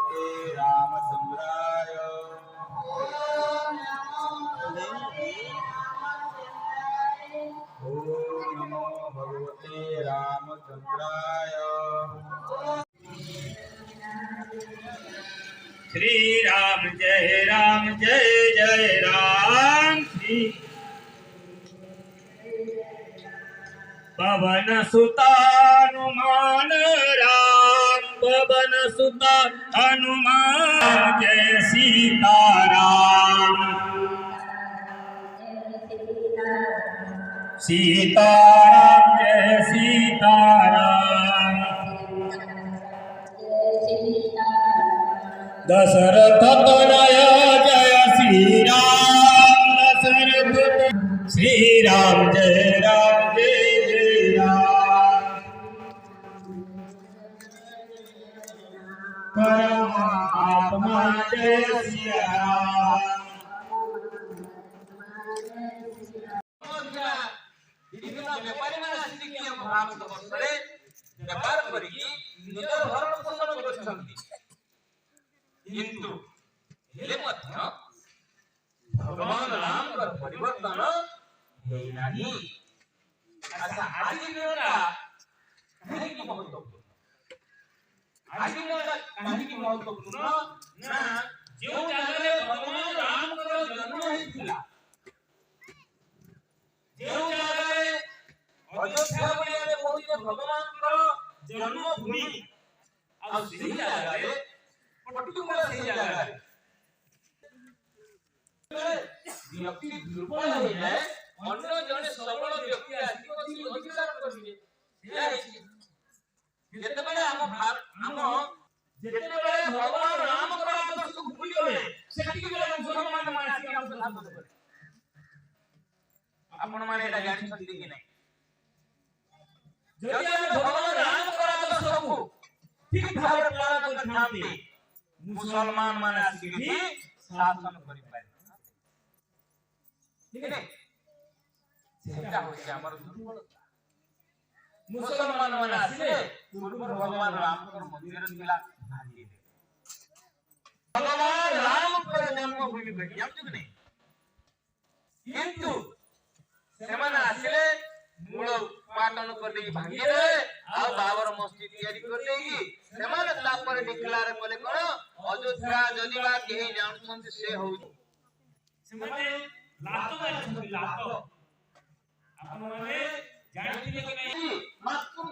भगवते रामचंद्राय ओम नमो भगवते रामचंद्राय। श्री राम जय जय राम। श्री पवन सुता हनुमान राम, पवन सुता हनुमान जय सीताराम। सीताराम जय सीताराम। दशरथ तनय जय श्री राम, दशरथ श्री राम जय जय राम। परमात्मा जय सिया राम। व्यापारी मैंने आसिक भारत वर्षे व्यापार करिकी निजर भरण पोषण करछन्ती, किंतु हेले मध्य भगवान राम का परिवर्तन हेई नाही। अच्छा आज दिनटा काहे की महत्वपूर्ण, आज दिनटा काहे की महत्वपूर्ण ना जो जागरे भगवान राम का जन्म हेइथिला, जो जागरे अयोध्या में पहुंचे भगवान का जन्मभूमि आ सही जागरे पर्टिकुलर सही जागरे व्यक्ति दुर्बल हो जाए अन्य जने सबल व्यक्ति आसी अधिकार करिवे। जेतेबेले जेतेबेले भगवान राम का आदर्श को भूली गले सेठी बेले मुसलमान माने आसी हम साथ करे। आपण माने एटा जानि सकते कि नहीं? जदि हम भगवान राम का आदर्श को ठीक भाव पालन करथांती मुसलमान माने आसी भी शासन करि पारे। ठीक है, सेटा होय हमर दुर्बलता। मुसलमान माने आसीले पूर्व भगवान राम का मंदिर मिला भांगी दे। भगवान राम का जन्मभूमि भेटी हम कि नहीं, किंतु सेमाने आसीले मूल पाटन कर दे भांगी दे आ बाबर मस्जिद तैयारी कर देगी। सेमाने तापर डिक्लेयर कले कोन अयोध्या जदिबा केही जानछन से हो सेमाने लातो मारछन लातो। आपण माने जानथिले कि नहीं मात्र